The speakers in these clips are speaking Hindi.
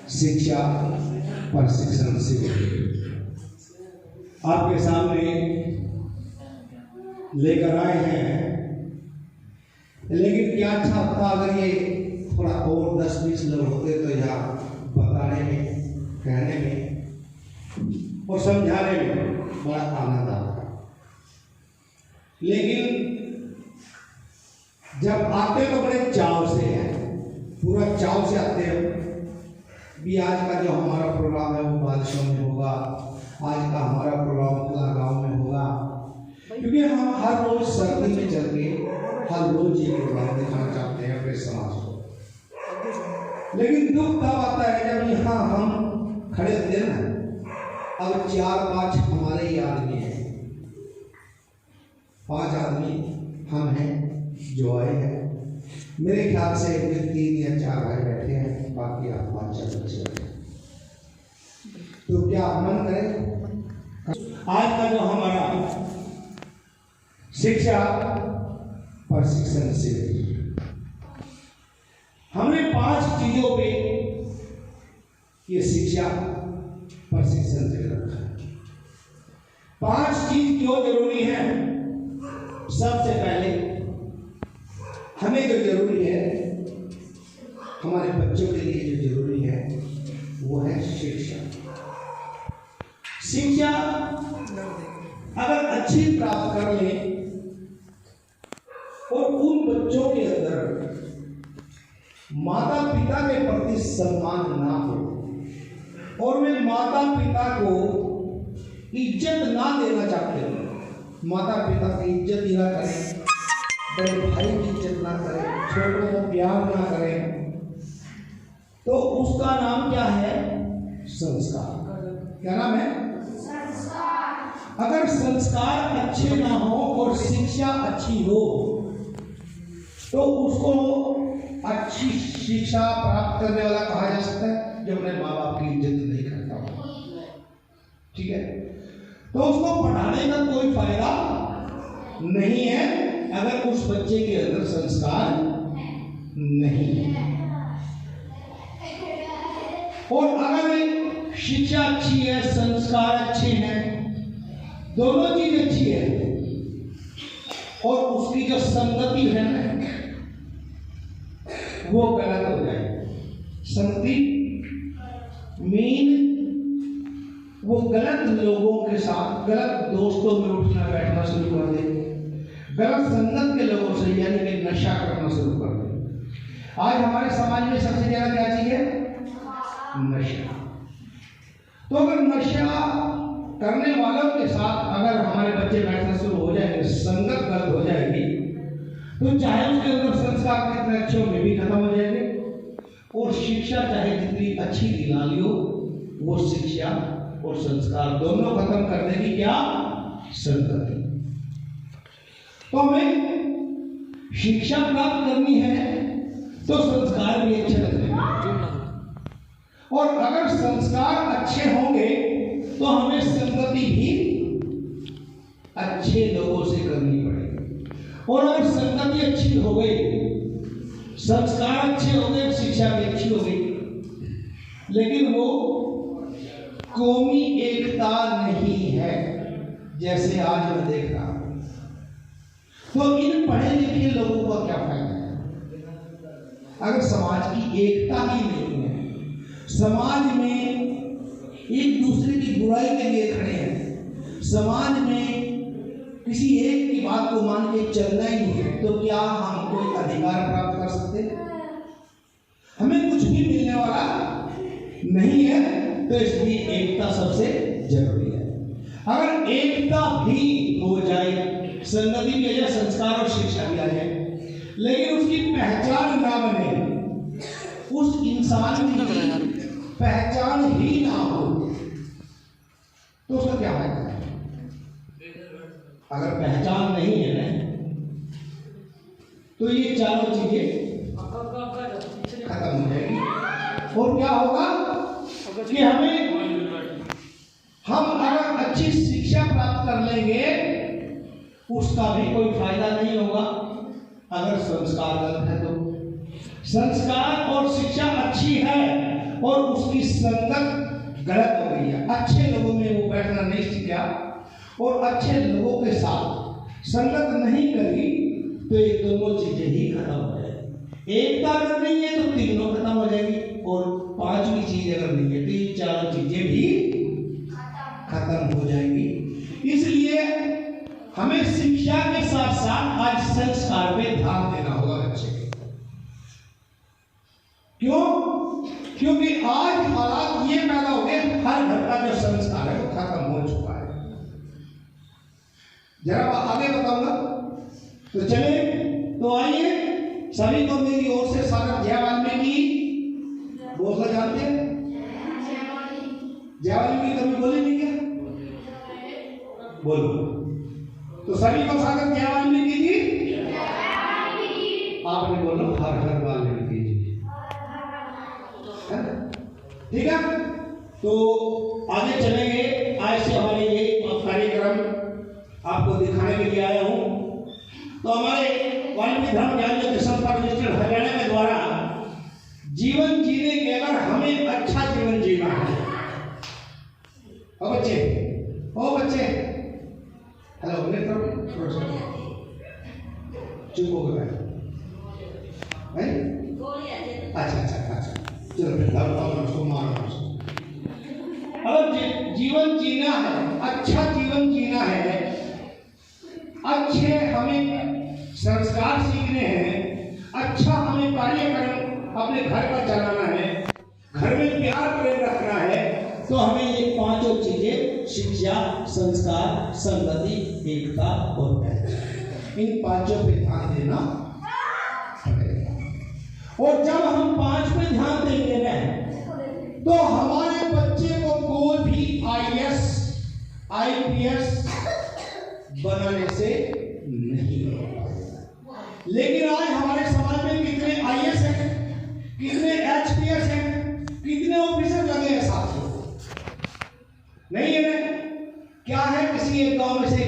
शिक्षा प्रशिक्षण शिविर आपके सामने लेकर आए हैं। लेकिन क्या अच्छा होता अगर ये थोड़ा और 10-20 लोग होते तो यहाँ बताने में, कहने में और समझाने में बड़ा आनंद आता। लेकिन जब आते तो बड़े चाव से हैं, पूरा चाव से आते हो भी आज का जो हमारा प्रोग्राम है वो बारिशों में होगा, आज का हमारा प्रोग्राम फला गाँव में होगा, क्योंकि हम हर रोज सर्दी में चल के हर रोज ये प्रोग्राम दिखाना चाहते हैं अपने समाज को। लेकिन दुख तब आता है जब यहाँ हम खड़े थे ना, अब 4-5 हमारे ही आदमी हैं, 5 आदमी हम हैं जो आए हैं। मेरे ख्याल से 3 या 4 भाई बैठे हैं, बाकी आप 5-6 बच्चे बैठे। तो क्या मन करें आज का जो हमारा शिक्षा प्रशिक्षण शिविर, हमने 5 चीजों पे ये शिक्षा प्रशिक्षण शिविर रखा है। 5 चीज क्यों जरूरी है? सबसे पहले हमें जो जरूरी है, हमारे बच्चों के लिए जो जरूरी है वो है शिक्षा। शिक्षा अगर अच्छी प्राप्त कर ले और उन बच्चों के अंदर माता पिता के प्रति सम्मान ना हो और वे माता पिता को इज्जत ना देना चाहते हो, माता पिता की इज्जत ही ना करें, बड़े भाई की इज्जत ना करें, छोटों को प्यार ना करें, तो उसका नाम क्या है? संस्कार। क्या नाम है? अगर संस्कार अच्छे ना हो और शिक्षा अच्छी हो तो उसको अच्छी शिक्षा प्राप्त करने वाला कहा जा सकता है जो अपने माँ बाप की इज्जत नहीं करता हो। ठीक है, तो उसको पढ़ाने का कोई फायदा नहीं है अगर उस बच्चे के अंदर संस्कार नहीं है। और अगर शिक्षा अच्छी है, संस्कार अच्छे हैं, दोनों चीज अच्छी है और उसकी जो संगति है ना वो गलत हो जाए। संगति मीन वो गलत लोगों के साथ, गलत दोस्तों में उठना बैठना शुरू कर दे, गलत संगत के लोगों से यानी कि नशा करना शुरू कर दे। आज हमारे समाज में सबसे ज्यादा क्या चीज है? नशा। तो अगर नशा करने वालों के साथ अगर हमारे बच्चे बैठना शुरू हो जाएंगे, संगत गलत हो जाएगी, तो चाहे उसके अंदर संस्कार कितने अच्छे होंगे भी खत्म हो जाएंगे और शिक्षा चाहे जितनी अच्छी दिलानी हो वो शिक्षा और संस्कार दोनों खत्म कर देगी क्या? संगति। तो हमें शिक्षा प्राप्त करनी है तो संस्कार भी अच्छे लगने और अगर संस्कार अच्छे होंगे तो हमें संगति भी अच्छे लोगों से करनी पड़ेगी। और अगर संगति अच्छी हो गई, संस्कार अच्छे हो गए, शिक्षा भी अच्छी हो गई, लेकिन वो कौमी एकता नहीं है जैसे आज मैं देख रहा हूं, तो इन पढ़े लिखे लोगों का क्या फायदा है अगर समाज की एकता ही नहीं है? समाज में एक दूसरे की बुराई के लिए खड़े हैं, समाज में किसी एक की बात को मान के चलना ही नहीं है, तो क्या हम कोई अधिकार प्राप्त कर सकते हैं? हमें कुछ भी मिलने वाला नहीं है। तो इसलिए एकता सबसे जरूरी है। अगर एकता भी हो जाए, संगति भी आ जाए, संस्कार और शिक्षा भी आ जाए, लेकिन उसकी पहचान ना बने, उस इंसान की पहचान ही ना हो, तो उसका क्या फायदा है? अगर पहचान नहीं है ना तो ये चारों चीजें खत्म हो जाएगी। और क्या होगा कि हम अगर अच्छी शिक्षा प्राप्त कर लेंगे उसका भी कोई फायदा नहीं होगा अगर संस्कार गलत है। तो संस्कार और शिक्षा अच्छी है और उसकी संगत गलत हो गई है। अच्छे लोगों में वो बैठना नहीं सीखा और अच्छे लोगों के साथ संगत नहीं करी तो ये दोनों चीजें ही खत्म हो जाएगी। एकता अगर नहीं है तो तीनों खत्म हो जाएगी और पांचवी चीज अगर नहीं है तो ये चारों चीजें भी खत्म हो जाएंगी। इसलिए हमें शिक्षा के साथ साथ आज संस्कार पे ध्यान देना होगा बच्चे के। क्यों? क्योंकि आज हालात ये पैदा हो गए, हर घर का जो संस्कार है वो खत्म हो चुका है। जरा आगे बताऊंगा तो चले, तो आइए सभी को मेरी ओर से स्वागत। जय वाल्मीकि बोलना जानते हैं? जय वाल्मीकि कभी बोले नहीं क्या? बोलो। तो सभी को स्वागत। जय वाल्मीकि जी। आपने बोलो हर हर वाल्मीकि जी। ठीक है, तो आगे चलेंगे। आज से हमारे ये कार्यक्रम आपको दिखाने के लिए आया हूं। तो हमारे वाल्मीकि धर्म ज्ञान संस्थान डिस्ट्रिक्ट हरियाणा के द्वारा जीवन जीने के, अगर हमें अच्छा जीवन जीना है, बच्चे हेलो चुप हो गए। अच्छा चलो उसको मारो। अगर जीवन जीना है, अच्छा जीवन जीना है, अच्छे हमें संस्कार सीखने हैं, अच्छा हमें कार्यक्रम अपने घर का चलाना है, घर में प्यार प्रेम रखना है, तो हमें ये पांचों चीजें शिक्षा, संस्कार, संगति, एकता और पहचान, इन पांचों पे ध्यान देना पड़ेगा। और जब हम पांच पे ध्यान देंगे ना तो हमारे बच्चे को कोई भी IAS, IPS बनाने से नहीं हो पाएगा। लेकिन आज हमारे समाज में कितने IAS हैं, कितने HPS हैं, कितने ऑफिसर लगे हैं साथियों? नहीं है ना? क्या है, किसी एक गांव में से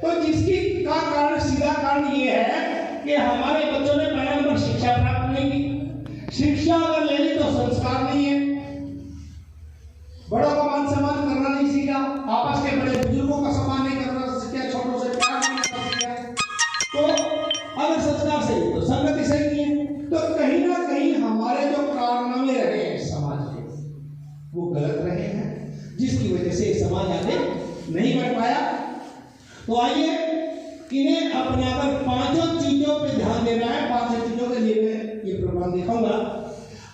तो जिसकी का कारण, सीधा कारण ये है कि हमारे बच्चों ने पहले नंबर शिक्षा प्राप्त नहीं की। शिक्षा अगर ले ली तो संस्कार नहीं है, बड़ों का मान सम्मान करना नहीं सीखा, आपस के बड़े बुजुर्गों का सम्मान नहीं करना सीखा, छोटों से प्यार नहीं करना सीखा। तो अगर संस्कार सही तो संगति सही नहीं है, तो कहीं ना कहीं हमारे जो कारनामे रहे हैं समाज के वो गलत रहे हैं, जिसकी वजह से समाज आगे नहीं बढ़ पाया। तो आइए इन्हें अपनाकर पांचों चीजों पे ध्यान देना है। पांचों चीजों के लिए मैं ये प्रोग्राम दिखाऊंगा।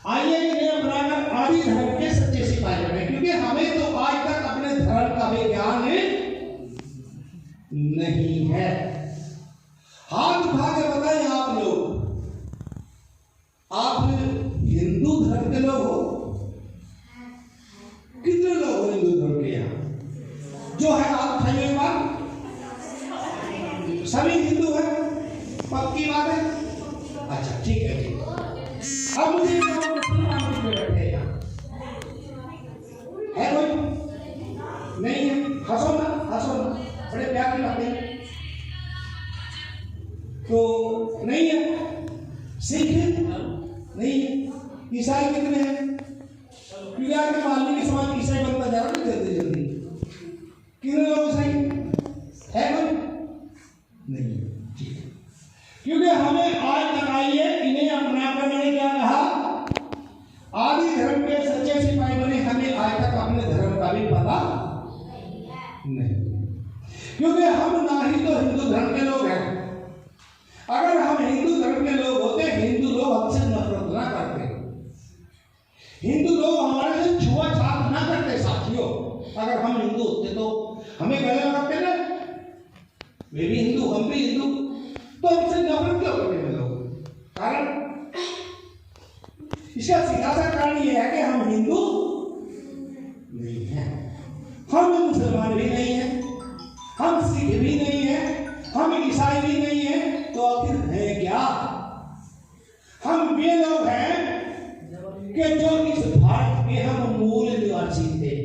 आइए इन्हें अपनाकर आदि धर्म के सच्चे सिपाही बने, क्योंकि हमें तो आज तक अपने धर्म का भी ज्ञान नहीं है। हाथ उठा के बताएं आप लोग, आप हिंदू धर्म के लोग हो? कितने लोग हो हिंदू धर्म के? यहाँ जो है आप उठाइए एक बार। सभी हिंदू हैं? पक्की बात है? अच्छा ठीक है, ठीक है। अब मुझे बैठे है कोई? नहीं है? हंसो ना, बड़े प्यार की बातें तो नहीं है। सिख नहीं है। ईसाई कितने हैं? क्योंकि वाल्मीकि समाज ईसाई बनता जा रहा है जल्दी जल्दी। कितने लोग ईसाई है? कोई नहीं, ठीक है। क्योंकि हमें आज तक आइए इन्हें अपनाकर, मैंने क्या कहा, आदि धर्म के सच्चे सिपाही बने। हमें आज तक अपने धर्म का भी पता नहीं, क्योंकि हम ना ही तो हिंदू धर्म के लोग हैं। अगर हम हिंदू धर्म के लोग होते, हिंदू लोग हमसे नफरत ना करते, हिंदू लोग हमारे से छुआछूत ना करते साथियों। अगर हम हिंदू होते तो हमें गले लगाते ना, वे भी हिंदू हम भी हिंदू, तो हमसे नफरत क्यों करते हैं लोग? कारण इसका सीधा सा कारण यह है कि हम हिंदू नहीं हैं, हम मुसलमान भी नहीं हैं, हम सिख भी नहीं हैं, हम ईसाई भी नहीं हैं, तो आखिर है क्या? हम वे लोग हैं कि जो इस भारत के हम मूल निवासी थे।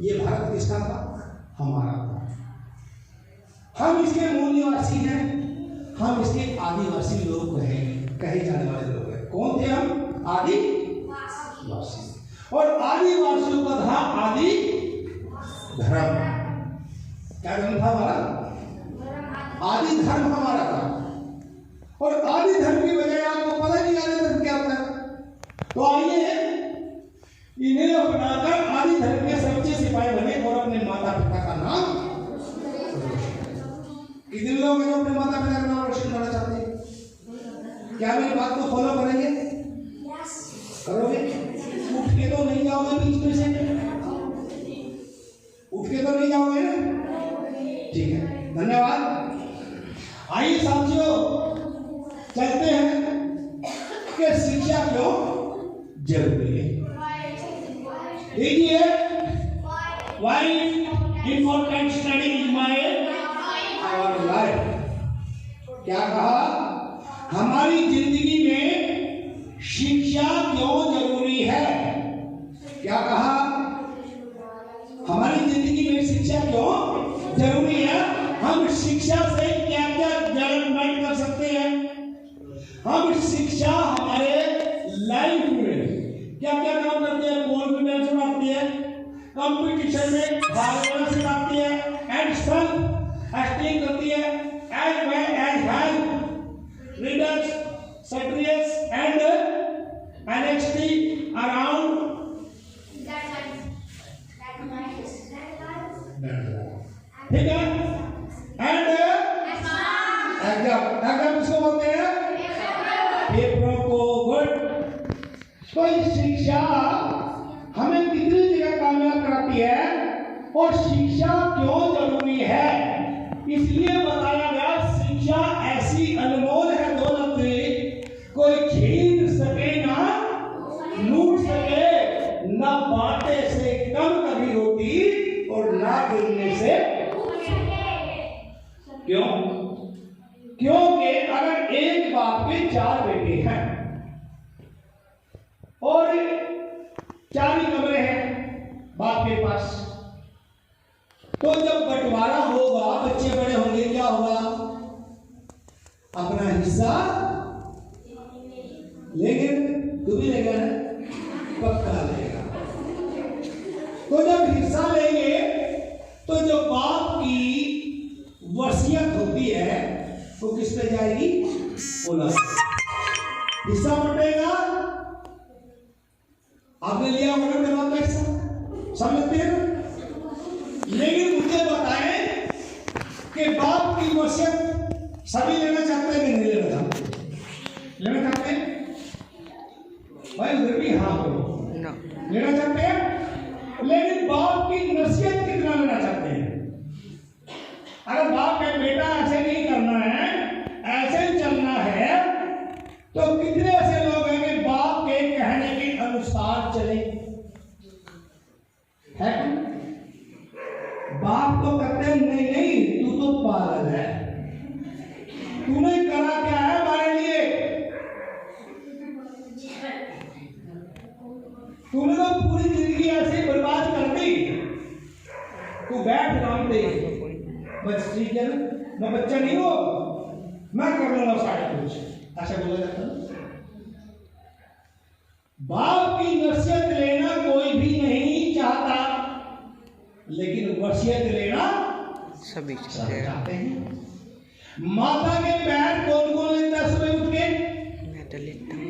ये भारत किसका था? हमारा था। हम इसके मूल निवासी हैं, हम इसके आदिवासी लोग कहे जाने वाले लोग हैं। कौन थे हम? आदिवासी, और आदिवासियों का था आदि धर्म। क्या धर्म था हमारा? आदि धर्म हमारा था। और आदि धर्म की बजाय आपको पता नहीं आदि धर्म क्या होता है। तो आइए इन्हें अपनाकर आदि धर्म के सच्चे सिपाही बने और अपने माता पिता का नाम। कितने लोग हैं जो अपने माता पिता का नाम रोशन करना चाहते हैं? क्या मेरी बात को फॉलो करेंगे? करोगे? उठ के तो नहीं जाओगे बीच में से? उठ के तो नहीं जाओगे ना? ठीक है, धन्यवाद। आइए साथियों चलते हैं कि शिक्षा क्यों जरूरी है। देखिए, why important study in my our life। क्या कहा? हमारी जिंदगी में शिक्षा क्यों जरूरी है? क्या कहा? हमारी जिंदगी में शिक्षा क्यों जरूरी है? हम शिक्षा से क्या क्या डेवलपमेंट कर सकते हैं? हम शिक्षा हमारे लाइफ में क्या क्या काम करते हैं? कॉन्फिडेंस बढ़ाती है, कंपटीशन में भाग लेना सिखाती है, एंड सेल्फ एस्टीम करती है, as well as help readers studies and next around ठीक है। एंड एग्जाम किसको बोलते हैं? पेपरों को गुड। तो शिक्षा हमें कितनी जगह कामयाब कराती है और शिक्षा क्यों जरूरी है इसलिए बताया गया। शिक्षा ऐसी अनमोल है दौलत, कोई छीन सके ना लूट सके, ना बांटे से कम कभी होती और ना गिरने से। क्यों? क्योंकि अगर एक बाप के 4 बेटे हैं और 4 ही कमरे हैं बाप के पास, तो जब बंटवारा होगा, बच्चे बड़े होंगे, क्या होगा? अपना हिस्सा लेंगे। तू भी लेगा ना? पक्का लेगा। तो जब हिस्सा लेंगे तो जो बाप की वसीयत होती है वो किस पे जाएगी? औलाद। हिस्सा बंटेगा, आपने लिया होगा मेरे बाप का हिस्सा, समझते हैं ना? लेकिन मुझे बताएं कि बाप की वसीयत सभी लेना चाहते हैं कि नहीं लेना चाहते? लेना चाहते हैं भाई? उधर भी हाँ करो। लेना चाहते हैं, लेकिन बाप की नसीहत कितना लेना चाहते हैं? अगर बाप का बेटा ऐसे नहीं करना है, ऐसे चलना है, तो कितने ऐसे लोग हैं कि बाप के कहने के अनुसार चले? है बाप तो कहते हैं नहीं नहीं तू तो पागल है, तूने करा क्या है हमारे लिए? तूने तो पूरी जिंदगी ऐसे बर्बाद कर दी। तू बैठ काम दे, बस ठीक है ना, मैं बच्चा नहीं हो, मैं कर लूंगा सारा कुछ, ऐसा बोला जाता है। बाप की नसीहत लेना कोई भी नहीं चाहता, लेकिन वसीयत लेना सभी चाहते हैं। माता के पैर कौन कौन लेता है सुबह उठ के? मैं तो लेता हूँ।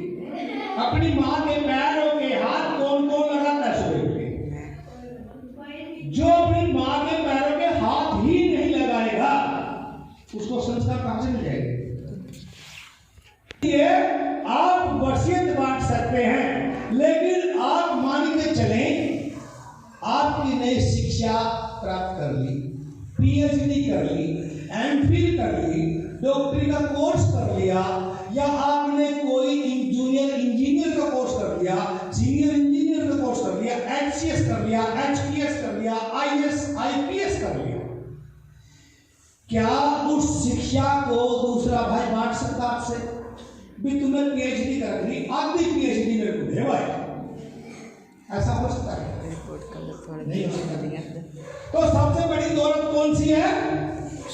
अपनी माँ के पैरों के हाथ कौन कौन लगाता है सुबह उठ के? जो अपनी माँ के पैरों के हाथ ही नहीं लगाएगा उसको संस्कार कहां से मिल जाएगा? ये आप वसीयत बांट सकते हैं, लेकिन आप मान के चलें आपकी नई शिक्षा प्राप्त कर ली, पीएचडी कर ली, एमफिल कर ली, डॉक्टरी का कोर्स कर लिया, या आपने कोई जूनियर इंजीनियर का कोर्स कर लिया, सीनियर इंजीनियर का कोर्स कर लिया, एचसीएस कर लिया, एचपीएस कर लिया, आईएएस आईपीएस कर लिया, क्या उस शिक्षा को दूसरा भाई बांट सकता आपसे? भी तुमने पीएचडी कर ली, आधी पीएचडी मेरे को दे भाई, ऐसा हो सकता है? नहीं हो सकता। तो सबसे बड़ी दौलत कौन सी है?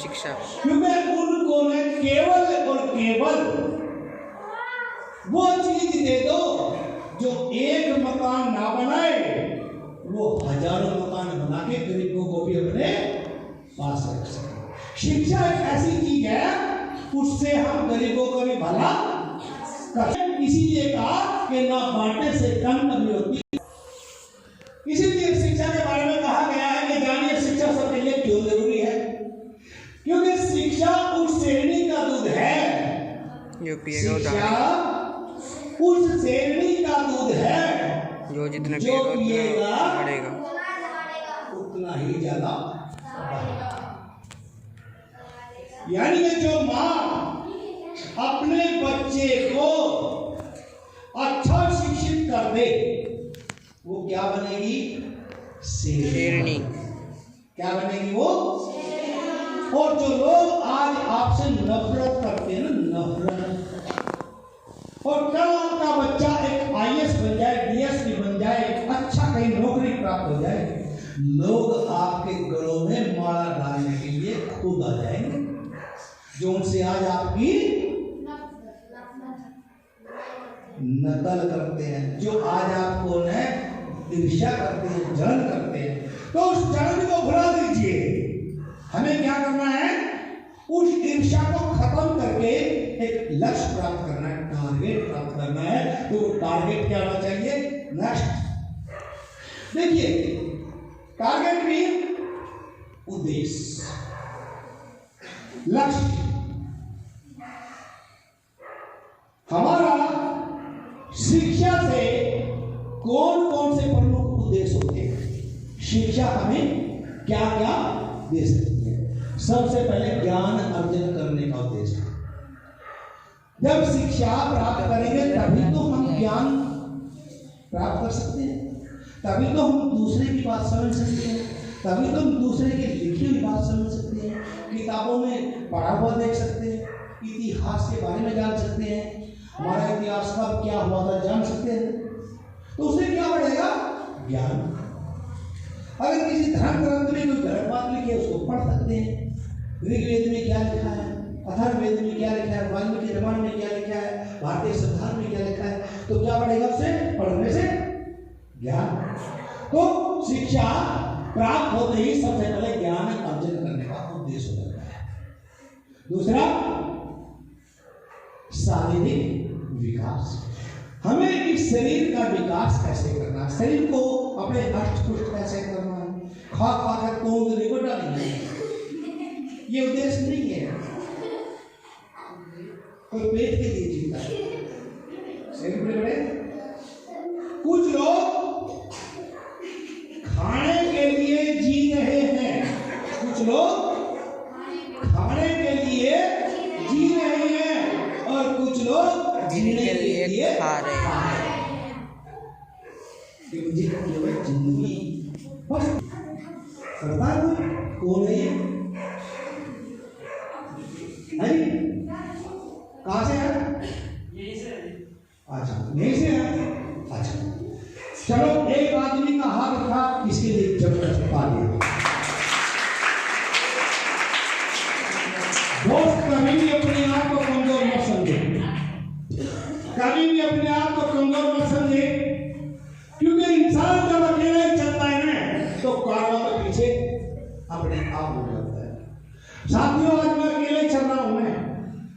शिक्षा। क्योंकि उनको ने केवल और केवल वो चीज दे दो जो एक मकान ना बनाए, वो हजारों मकान बना के गरीबों को भी अपने पास रख सके। शिक्षा एक ऐसी चीज है, उससे हम गरीबों को भी भला कर। इसीलिए कहा कि ना बांटे से कम कभी होती। इसीलिए शिक्षा के बारे में कहा गया है कि जानिए शिक्षा सबके लिए क्यों जरूरी है। क्योंकि शिक्षा उस श्रेणी का दूध है, शिक्षा उस श्रेणी का दूध है जो जितना पिएगा बढ़ेगा उतना ही ज्यादा। यानी कि जो माँ अपने बच्चे को अच्छा शिक्षित कर दे, वो क्या बनेगी? शेरनी। क्या बनेगी वो? और जो लोग आज आपसे नफरत करते हैं ना, नफरत, और कल आपका बच्चा एक आईएएस बन जाए, डीएसपी बन जाए, अच्छा कहीं नौकरी प्राप्त हो जाए, लोग आपके घरों में माला डालने के लिए खुद आ जाएंगे। जो उनसे आज आपकी नकल करते हैं, जो आज आपको ईर्ष्या करते हैं, जलन करते हैं, तो उस जलन को भुला दीजिए। हमें क्या करना है? उस ईर्ष्या को खत्म करके एक लक्ष्य प्राप्त करना है, टारगेट प्राप्त करना है। तो टारगेट क्या होना चाहिए? नेक्स्ट देखिए, टारगेट भी उद्देश्य, लक्ष्य। हमारा शिक्षा से कौन कौन से प्रमुख उद्देश्य होते हैं? शिक्षा हमें क्या क्या दे सकती है? सबसे पहले ज्ञान अर्जन करने का उद्देश्य। जब शिक्षा प्राप्त करेंगे तभी तो हम ज्ञान प्राप्त कर सकते हैं, तभी तो हम दूसरे की बात समझ सकते हैं, तभी तो हम दूसरे की लिखी हुई बात समझ सकते हैं, किताबों में पढ़ा हुआ देख सकते हैं, इतिहास के बारे में जान सकते हैं, हमारा इतिहास कब क्या हुआ था जान सकते हैं। तो उससे क्या बढ़ेगा? ज्ञान। अगर किसी धर्म ग्रंथ में कोई गलत बात लिखी है उसको पढ़ सकते हैं। ऋग्वेद में क्या लिखा है, अथर्ववेद में क्या लिखा है, वाल्मीकि रामायण में क्या लिखा है, भारतीय संविधान में क्या लिखा है, तो क्या बढ़ेगा? उससे पढ़ने से ज्ञान। तो शिक्षा प्राप्त होते ही सबसे पहले ज्ञान अर्जन करने का उद्देश्य हो जाता है। दूसरा, शारीरिक विकास। हमें इस शरीर का विकास कैसे करना है, शरीर को अपने हष्ट पुष्ट कैसे करना है, खा खा कर तोड़ नहीं को डालेंगे, ये उद्देश्य नहीं है। कोई पेट के लिए जीता है, शरीर बड़े बड़े। कुछ लोग खाने के लिए जी रहे हैं, कुछ लोग खाने के लिए जी रहे हैं, और कुछ लोग जीने के लिए खा रहे हैं। जिंदगी बस करता है। कौन है ये? अरे कहाँ से है? अच्छा, यहीं से है। अच्छा, चलो एक आदमी का हाथ उठा, इसके लिए जबरदस्त ताली। दोस्त कभी भी अपने आप को कमजोर मत समझे, कभी भी अपने आप को कमजोर मत समझे, क्योंकि इंसान जब अकेला ही चलता है ना तो कारवां के पीछे अपने आप हो जाता है। साथियों, आज मैं अकेले ही चल रहा हूं, मैं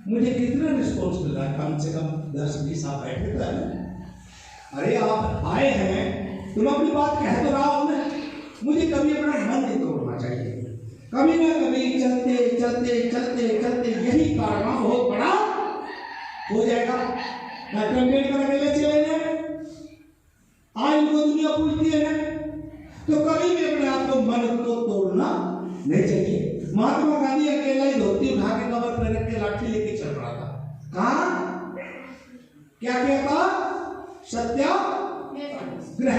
मुझे कितना रिस्पॉन्स मिल रहा है? कम से कम 10-20 आप बैठे तो है। अरे आप आए हैं, तुम अपनी बात कह तो रहा हो ना, मुझे कभी अपना मन नहीं तोड़ना चाहिए। कभी ना कभी चलते चलते चलते चलते यही कारवां बहुत बड़ा हो जाएगा। अकेले चले जाए, आज उनको दुनिया पूछती है ना, तो कभी भी अपने आप को मन को तोड़ना नहीं चाहिए। महात्मा गांधी अकेला ही धोती उठा के कमर पर रख के लाठी लेके चल रहा था। कहाँ क्या कहता? सत्याग्रह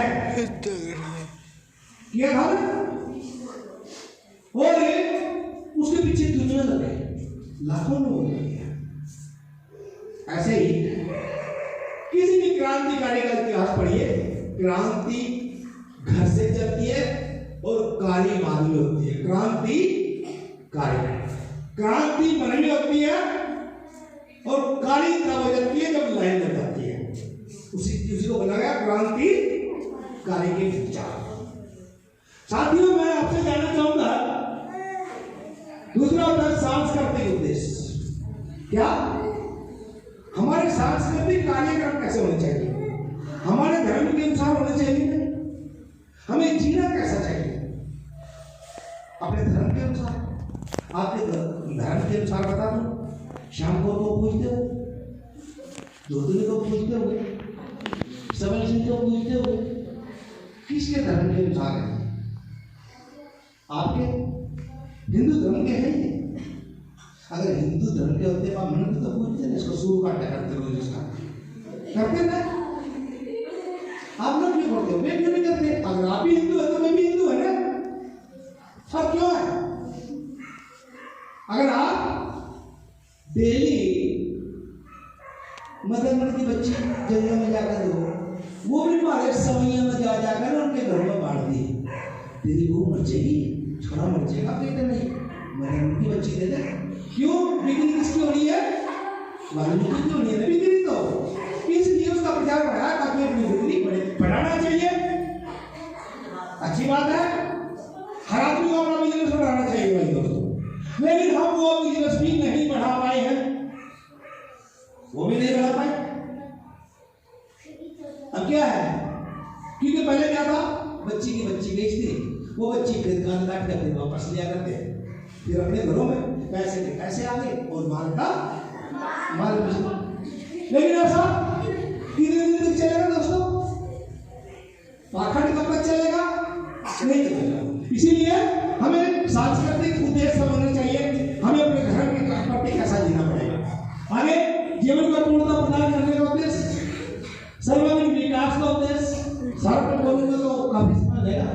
किया था ना, और उसके पीछे दुनिया लगे, लाखों लोग लगे। ऐसे ही किसी भी क्रांतिकारी का इतिहास पढ़िए, क्रांति घर से चलती है और कार्य बाद में होती है। क्रांति बननी होती है और कार्य तब हो जाती है जब लाइन लग जाती है। इसलिए उसी को बना गया क्रांतिकारी के विचार। साथियों, मैं आपसे जानना चाहूंगा दूसरा होता है सांस्कृतिक उद्देश्य। क्या हमारे सांस्कृतिक कार्यक्रम कैसे होने चाहिए? हमारे धर्म के अनुसार होने चाहिए। हमें जीना कैसा चाहिए? अपने धर्म के अनुसार। आपके धर्म के अनुसार बता दो, शाम को तो पूछते हो, दूसरे को पूछते हो, समय सिंह को पूछते हो, किसके धर्म के अनुसार है? आपके हिंदू धर्म के हैं। अगर हिंदू धर्म के होते आप मन तो पूछते ना, इसको शुरू काटा करते रोज इसका करते ना। आप लोग क्यों करते हो? मैं क्यों नहीं करते? अगर आप भी हिंदू है तो मैं भी हिंदू है ना। फर्क क्यों है? अगर आप डेली मदन की बच्ची जंगल में जाकर दो, वो भी बाहर सवैया में जा जाकर उनके घर में बांट दी, तेरी बहू मर जाएगी, छोरा मर जाएगा। कहते नहीं, मदन की बच्ची दे दे। क्यों? बिक्री किसकी होनी है? वाल्मीकि की होनी है ना बिक्री। तो इसलिए उसका प्रचार बढ़ाया ताकि अपनी बिक्री बढ़ाना चाहिए। अच्छी बात है, हर आदमी को अपना बिजनेस बढ़ाना चाहिए भाई दोस्तों। लेकिन हम वो बिजनेस भी नहीं बढ़ा पाए हैं, वो भी नहीं बढ़ा पाए। अब क्या है? क्योंकि पहले क्या था, बच्ची की बच्ची बेचती, वो बच्ची फिर कान काट कर फिर वापस लिया करते, फिर अपने घरों में पैसे के पैसे आ गए और माल का माल बेच। लेकिन ऐसा कितने दिन तक चलेगा दोस्तों? पाखंड कब तक चलेगा? नहीं चलेगा। इसीलिए हमें सांस्कृतिक उद्देश्य समझना चाहिए। हमें अपने धर्म के प्रति कैसा जीना पड़ेगा। आगे जीवन को पूर्णता प्रदान करने का उद्देश्य, सर्वांगीण विकास का उद्देश्य, सर्व बोलूंगा तो काफी समय लगेगा।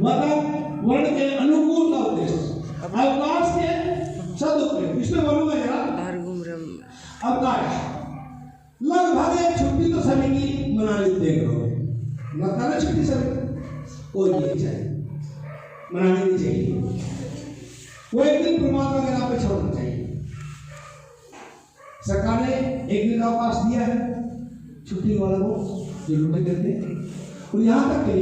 वातावरण के अनुकूल का उद्देश्य, अवकाश के सदुपयोग, इसमें बोलूंगा जरा। अवकाश लगभग एक छुट्टी तो सभी की मना लेते हैं, लगता है छुट्टी सभी कोई नहीं चाहिए, मनानी नहीं चाहिए। वो एक दिन परमात्मा के नाम पे छोड़ना चाहिए। सरकार ने एक दिन का अवकाश दिया है छुट्टी वाला को जो लुटे करते, और यहाँ तक कि